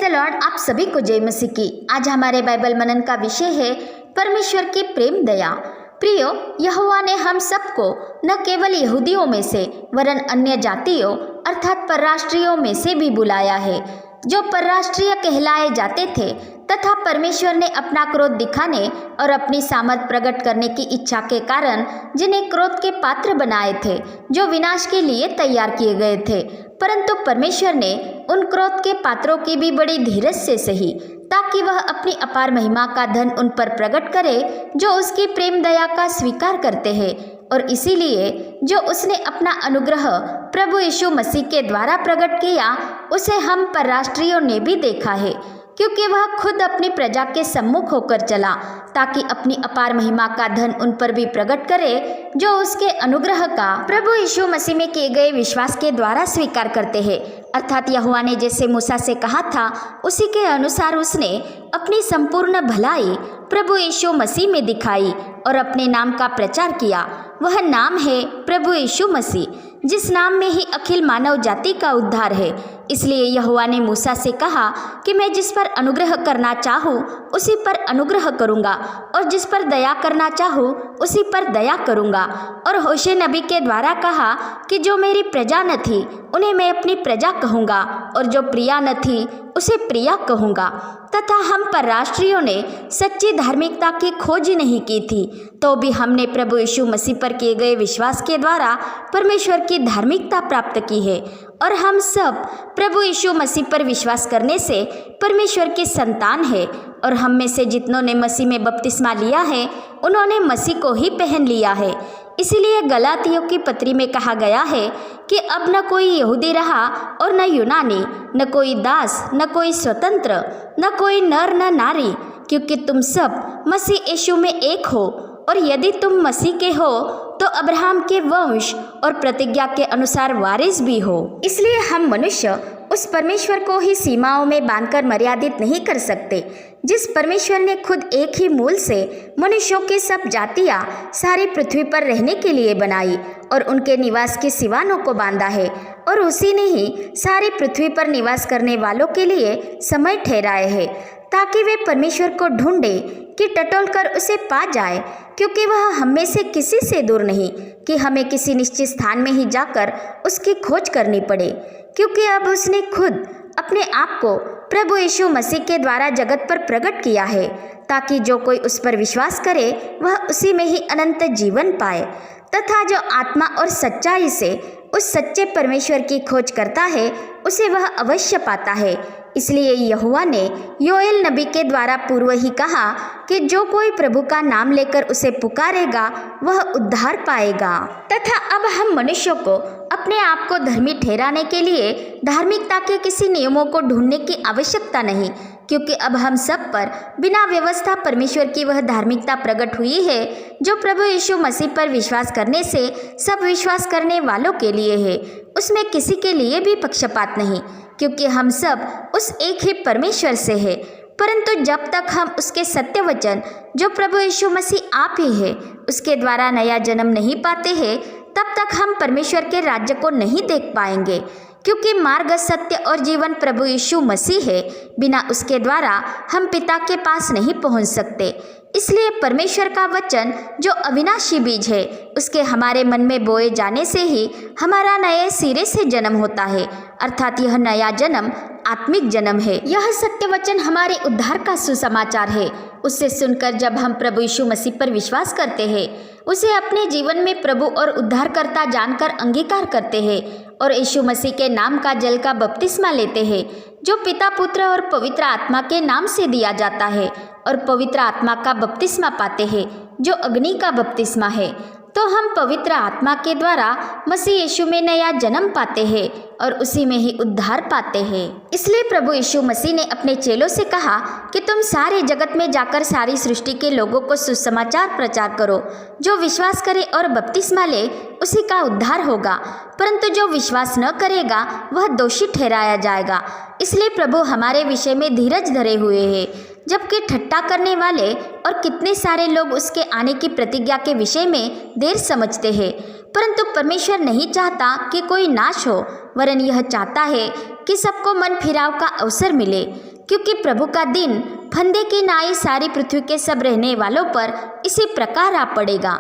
The Lord. आप सभी को जय मसीह की। आज हमारे बाइबल मनन का विषय है परमेश्वर की प्रेम दया। प्रियो, यहोवा ने हम सबको न केवल यहूदियों में से वरन अन्य जातियों अर्थात परराष्ट्रीयों में से भी बुलाया है, जो परराष्ट्रीय कहलाए जाते थे, तथा परमेश्वर ने अपना क्रोध दिखाने और अपनी सामर्थ प्रकट करने की इच्छा के कारण जिन्हें क्रोध के पात्र बनाए थे, जो विनाश के लिए तैयार किए गए थे। परंतु परमेश्वर ने उन क्रोध के पात्रों की भी बड़ी धीरज से सही, ताकि वह अपनी अपार महिमा का धन उन पर प्रकट करे जो उसकी प्रेम दया का स्वीकार करते हैं। और इसीलिए जो उसने अपना अनुग्रह प्रभु यीशु मसीह के द्वारा प्रकट किया, उसे हम परराष्ट्रीयों ने भी देखा है, क्योंकि वह खुद अपनी प्रजा के सम्मुख होकर चला, ताकि अपनी अपार महिमा का धन उन पर भी प्रकट करे जो उसके अनुग्रह का प्रभु यीशु मसीह में किए गए विश्वास के द्वारा स्वीकार करते हैं। अर्थात यहोवा ने जैसे मूसा से कहा था, उसी के अनुसार उसने अपनी संपूर्ण भलाई प्रभु यीशु मसीह में दिखाई और अपने नाम का प्रचार किया। वह नाम है प्रभु यीशु मसीह, जिस नाम में ही अखिल मानव जाति का उद्धार है। इसलिए यहोवा ने मूसा से कहा कि मैं जिस पर अनुग्रह करना चाहूँ उसी पर अनुग्रह करूँगा, और जिस पर दया करना चाहूँ उसी पर दया करूँगा। और होशे नबी के द्वारा कहा कि जो मेरी प्रजा न थी उन्हें मैं अपनी प्रजा कहूँगा, और जो प्रिया न थी उसे प्रिया कहूँगा। तथा हम परराष्ट्रीयों ने सच्ची धार्मिकता की खोज नहीं की थी, तो भी हमने प्रभु यीशु मसीह पर किए गए विश्वास के द्वारा परमेश्वर की धार्मिकता प्राप्त की है। और हम सब प्रभु यीशु मसीह पर विश्वास करने से परमेश्वर की संतान है। और हम में से जितनों ने मसीह में बपतिस्मा लिया है, उन्होंने मसीह को ही पहन लिया है। इसीलिए गलातियों की पत्री में कहा गया है कि अब न कोई यहूदी रहा और न यूनानी, न कोई दास, न कोई स्वतंत्र, न कोई नर न नारी, क्योंकि तुम सब मसीह यीशु में एक हो। और यदि तुम मसीह के हो तो अब्राहम के वंश और प्रतिज्ञा के अनुसार वारिस भी हो। इसलिए हम मनुष्य उस परमेश्वर को ही सीमाओं में बांधकर मर्यादित नहीं कर सकते, जिस परमेश्वर ने खुद एक ही मूल से मनुष्यों की सब जातियां सारी पृथ्वी पर रहने के लिए बनाई और उनके निवास की सिवानों को बांधा है। और उसी ने ही सारी पृथ्वी पर निवास करने वालों के लिए समय ठहराए है, ताकि वे परमेश्वर को ढूंढे कि टटोल कर उसे पा जाए, क्योंकि वह हम में से किसी से दूर नहीं कि हमें किसी निश्चित स्थान में ही जाकर उसकी खोज करनी पड़े। क्योंकि अब उसने खुद अपने आप को प्रभु यीशु मसीह के द्वारा जगत पर प्रकट किया है, ताकि जो कोई उस पर विश्वास करे वह उसी में ही अनंत जीवन पाए। तथा जो आत्मा और सच्चाई से उस सच्चे परमेश्वर की खोज करता है, उसे वह अवश्य पाता है। इसलिए यहोवा ने योएल नबी के द्वारा पूर्व ही कहा कि जो कोई प्रभु का नाम लेकर उसे पुकारेगा वह उद्धार पाएगा। तथा अब हम मनुष्यों को अपने आप को धर्मी ठहराने के लिए धार्मिकता के किसी नियमों को ढूंढने की आवश्यकता नहीं, क्योंकि अब हम सब पर बिना व्यवस्था परमेश्वर की वह धार्मिकता प्रकट हुई है, जो प्रभु यीशु मसीह पर विश्वास करने से सब विश्वास करने वालों के लिए है। उसमें किसी के लिए भी पक्षपात नहीं, क्योंकि हम सब उस एक ही परमेश्वर से है। परंतु जब तक हम उसके सत्य वचन, जो प्रभु यीशु मसीह आप ही है, उसके द्वारा नया जन्म नहीं पाते हैं, तब तक हम परमेश्वर के राज्य को नहीं देख पाएंगे। क्योंकि मार्ग, सत्य और जीवन प्रभु यीशु मसीह है, बिना उसके द्वारा हम पिता के पास नहीं पहुंच सकते। इसलिए परमेश्वर का वचन, जो अविनाशी बीज है, उसके हमारे मन में बोए जाने से ही हमारा नए सिरे से जन्म होता है। अर्थात यह नया जन्म आत्मिक जन्म है। यह सत्य वचन हमारे उद्धार का सुसमाचार है। उससे सुनकर जब हम प्रभु यीशु मसीह पर विश्वास करते हैं, उसे अपने जीवन में प्रभु और उद्धारकर्ता जानकर अंगीकार करते हैं और यीशु मसीह के नाम का जल का बपतिस्मा लेते हैं, जो पिता, पुत्र और पवित्र आत्मा के नाम से दिया जाता है, और पवित्र आत्मा का बपतिस्मा पाते हैं, जो अग्नि का बपतिस्मा है, तो हम पवित्र आत्मा के द्वारा मसीह यीशु में नया जन्म पाते हैं और उसी में ही उद्धार पाते हैं। इसलिए प्रभु यीशु मसीह ने अपने चेलों से कहा कि तुम सारे जगत में जाकर सारी सृष्टि के लोगों को सुसमाचार प्रचार करो। जो विश्वास करे और बपतिस्मा ले उसी का उद्धार होगा, परंतु जो विश्वास न करेगा वह दोषी ठहराया जाएगा। इसलिए प्रभु हमारे विषय में धीरज धरे हुए हैं, जबकि ठट्ठा करने वाले और कितने सारे लोग उसके आने की प्रतिज्ञा के विषय में देर समझते हैं। परंतु परमेश्वर नहीं चाहता कि कोई नाश हो, वरन यह चाहता है कि सबको मन फिराव का अवसर मिले। क्योंकि प्रभु का दिन फंदे की नाई सारी पृथ्वी के सब रहने वालों पर इसी प्रकार आ पड़ेगा।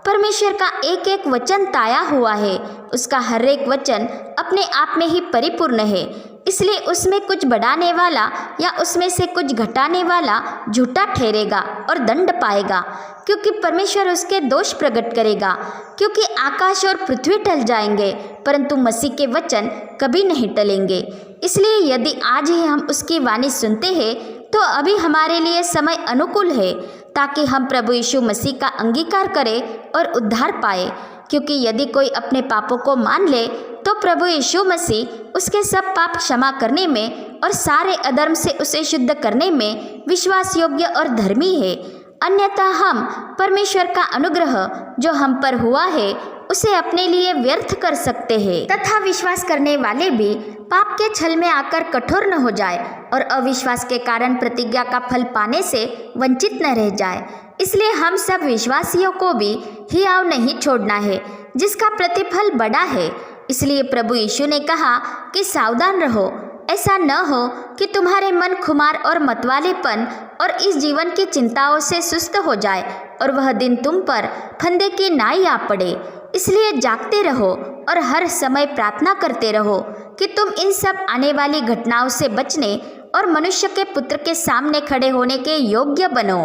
परमेश्वर का एक एक वचन ताया हुआ है, उसका हर एक वचन अपने आप में ही परिपूर्ण है, इसलिए उसमें कुछ बढ़ाने वाला या उसमें से कुछ घटाने वाला झूठा ठहरेगा और दंड पाएगा, क्योंकि परमेश्वर उसके दोष प्रकट करेगा। क्योंकि आकाश और पृथ्वी टल जाएंगे परंतु मसीह के वचन कभी नहीं टलेंगे। इसलिए यदि आज ही हम उसकी वाणी सुनते हैं तो अभी हमारे लिए समय अनुकूल है, ताकि हम प्रभु यीशु मसीह का अंगीकार करें और उद्धार पाए। क्योंकि यदि कोई अपने पापों को मान ले तो प्रभु यीशु मसीह उसके सब पाप क्षमा करने में और सारे अधर्म से उसे शुद्ध करने में विश्वास योग्य और धर्मी है। अन्यथा हम परमेश्वर का अनुग्रह जो हम पर हुआ है उसे अपने लिए व्यर्थ कर सकते हैं, तथा विश्वास करने वाले भी पाप के छल में आकर कठोर न हो जाए और अविश्वास के कारण प्रतिज्ञा का फल पाने से वंचित न रह जाए। इसलिए हम सब विश्वासियों को भी हियाव नहीं छोड़ना है, जिसका प्रतिफल बड़ा है। इसलिए प्रभु यीशु ने कहा कि सावधान रहो, ऐसा न हो कि तुम्हारे मन खुमार और मतवालेपन और इस जीवन की चिंताओं से सुस्त हो जाए और वह दिन तुम पर फंदे की नाई आ पड़े। इसलिए जागते रहो और हर समय प्रार्थना करते रहो कि तुम इन सब आने वाली घटनाओं से बचने और मनुष्य के पुत्र के सामने खड़े होने के योग्य बनो।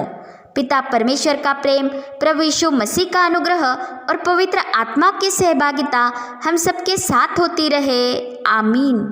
पिता परमेश्वर का प्रेम, प्रभु यीशु मसीह का अनुग्रह और पवित्र आत्मा की सहभागिता हम सबके साथ होती रहे। आमीन।